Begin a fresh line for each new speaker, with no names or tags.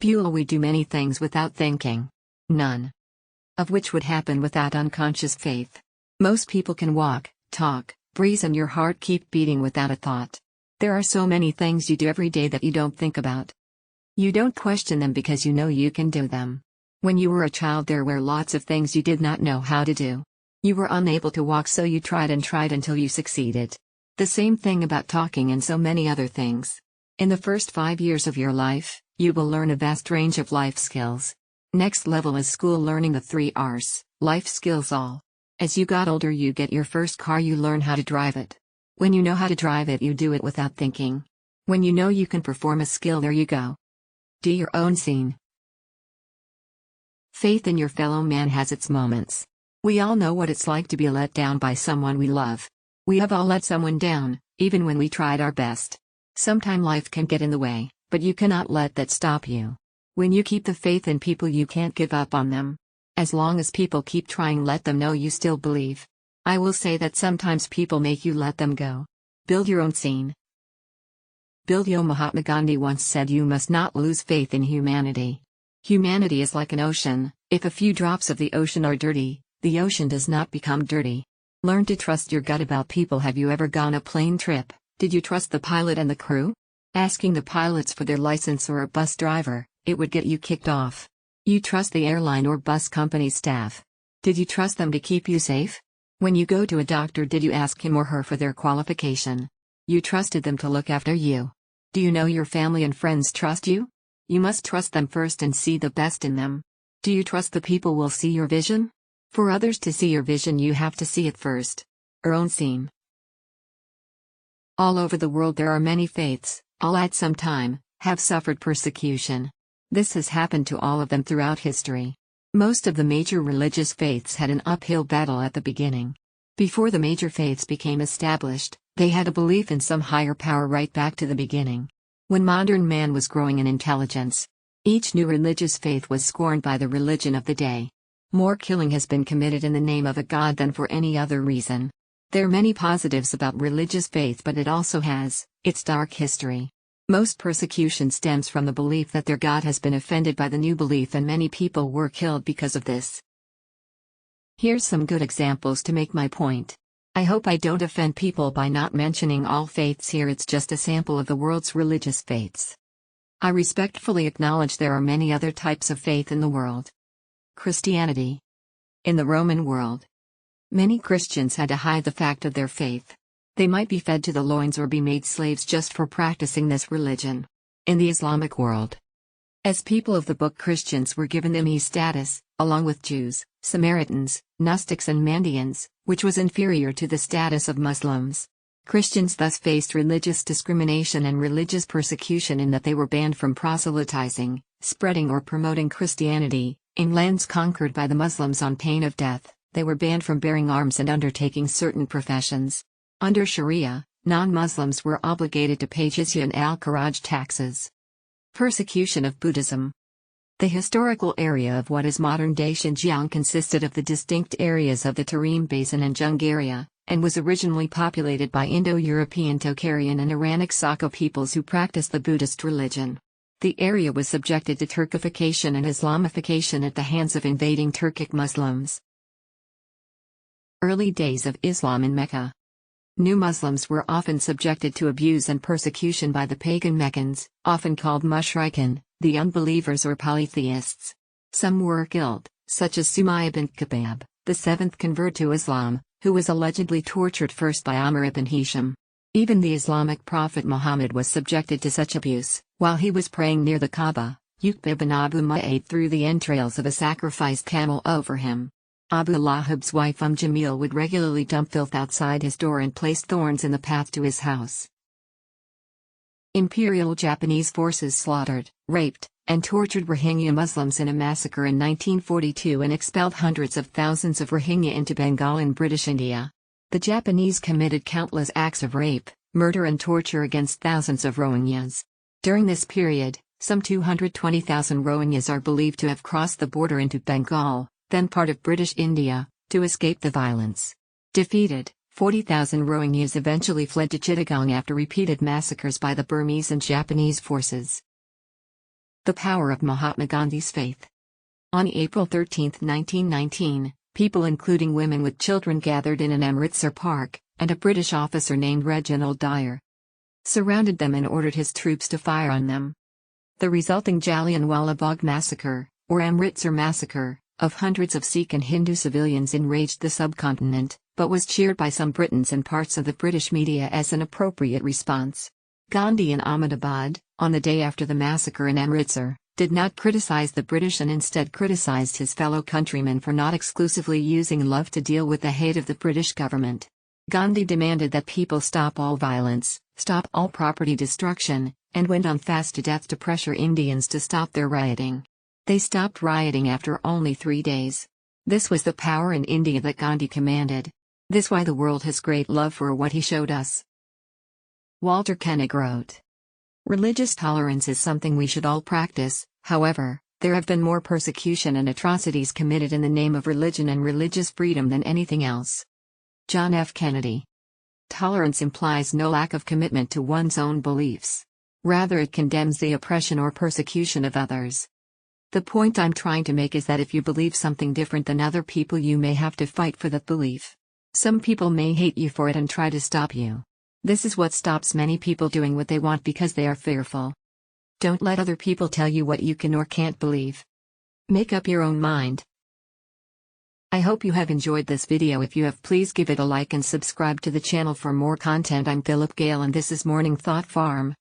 We do many things without thinking. None of which would happen without unconscious faith. Most people can walk, talk, breathe, and your heart keep beating without a thought. There are so many things you do every day that you don't think about. You don't question them because you know you can do them. When you were a child, there were lots of things you did not know how to do. You were unable to walk, so you tried and tried until you succeeded. The same thing about talking and so many other things. In the first 5 years of your life, you will learn a vast range of life skills. Next level is school learning the 3 R's, life skills all. As you got older, you get your first car, you learn how to drive it. When you know how to drive it, you do it without thinking. When you know you can perform a skill, there you go. Do your own scene. Faith in your fellow man has its moments. We all know what it's like to be let down by someone we love. We have all let someone down, even when we tried our best. Sometime life can get in the way, but you cannot let that stop you. When you keep the faith in people, you can't give up on them. As long as people keep trying, let them know you still believe. I will say that sometimes people make you let them go. Build your own scene. Mahatma Gandhi once said, you must not lose faith in humanity. Humanity is like an ocean. If a few drops of the ocean are dirty, the ocean does not become dirty. Learn to trust your gut about people. Have you ever gone a plane trip? Did you trust the pilot and the crew? Asking the pilots for their license or a bus driver, it would get you kicked off. You trust the airline or bus company staff. Did you trust them to keep you safe? When you go to a doctor, did you ask him or her for their qualification? You trusted them to look after you. Do you know your family and friends trust you? You must trust them first and see the best in them. Do you trust the people will see your vision? For others to see your vision, you have to see it first. Our own scene. All over the world there are many faiths, all at some time, have suffered persecution. This has happened to all of them throughout history. Most of the major religious faiths had an uphill battle at the beginning. Before the major faiths became established, they had a belief in some higher power right back to the beginning. When modern man was growing in intelligence, each new religious faith was scorned by the religion of the day. More killing has been committed in the name of a god than for any other reason. There are many positives about religious faith, but it also has its dark history. Most persecution stems from the belief that their god has been offended by the new belief, and many people were killed because of this. Here's some good examples to make my point. I hope I don't offend people by not mentioning all faiths here. It's just a sample of the world's religious faiths. I respectfully acknowledge there are many other types of faith in the world. Christianity. In the Roman world, many Christians had to hide the fact of their faith. They might be fed to the loins or be made slaves just for practicing this religion. In the Islamic world, as people of the book, Christians were given dhimmi status, along with Jews, Samaritans, Gnostics and Mandeans, which was inferior to the status of Muslims. Christians thus faced religious discrimination and religious persecution in that they were banned from proselytizing, spreading or promoting Christianity in lands conquered by the Muslims on pain of death. They were banned from bearing arms and undertaking certain professions. Under Sharia, non-Muslims were obligated to pay jizya and al-kharaj taxes. Persecution of Buddhism. The historical area of what is modern-day Xinjiang consisted of the distinct areas of the Tarim Basin and Jung area, and was originally populated by Indo-European Tocharian and Iranic Saka peoples who practiced the Buddhist religion. The area was subjected to Turkification and Islamification at the hands of invading Turkic Muslims. Early days of Islam in Mecca. New Muslims were often subjected to abuse and persecution by the pagan Meccans, often called mushrikin, the unbelievers or polytheists. Some were killed, such as Sumayya bint Kabab, the seventh convert to Islam, who was allegedly tortured first by Amr ibn Hisham. Even the Islamic prophet Muhammad was subjected to such abuse. While he was praying near the Kaaba, Uqba ibn Abu Mu'ayt threw the entrails of a sacrificed camel over him. Abu Lahab's wife Jamil would regularly dump filth outside his door and place thorns in the path to his house. Imperial Japanese forces slaughtered, raped, and tortured Rohingya Muslims in a massacre in 1942 and expelled hundreds of thousands of Rohingya into Bengal in British India. The Japanese committed countless acts of rape, murder and torture against thousands of Rohingyas. During this period, some 220,000 Rohingyas are believed to have crossed the border into Bengal, then part of British India, to escape the violence. Defeated, 40,000 Rohingyas eventually fled to Chittagong after repeated massacres by the Burmese and Japanese forces. The power of Mahatma Gandhi's faith. On April 13, 1919, people including women with children gathered in an Amritsar park, and a British officer named Reginald Dyer surrounded them and ordered his troops to fire on them. The resulting Jallianwala Bagh massacre, or Amritsar massacre, of hundreds of Sikh and Hindu civilians enraged the subcontinent, but was cheered by some Britons and parts of the British media as an appropriate response. Gandhi in Ahmedabad, on the day after the massacre in Amritsar, did not criticize the British and instead criticized his fellow countrymen for not exclusively using love to deal with the hate of the British government. Gandhi demanded that people stop all violence, stop all property destruction, and went on fast to death to pressure Indians to stop their rioting. They stopped rioting after only 3 days. This was the power in India that Gandhi commanded. This why the world has great love for what he showed us. Walter Koenig wrote, "Religious tolerance is something we should all practice, however, there have been more persecution and atrocities committed in the name of religion and religious freedom than anything else." John F. Kennedy. Tolerance implies no lack of commitment to one's own beliefs. Rather, it condemns the oppression or persecution of others. The point I'm trying to make is that if you believe something different than other people, you may have to fight for that belief. Some people may hate you for it and try to stop you. This is what stops many people doing what they want because they are fearful. Don't let other people tell you what you can or can't believe. Make up your own mind. I hope you have enjoyed this video. If you have, please give it a like and subscribe to the channel for more content. I'm Philip Gale and this is Morning Thought Farm.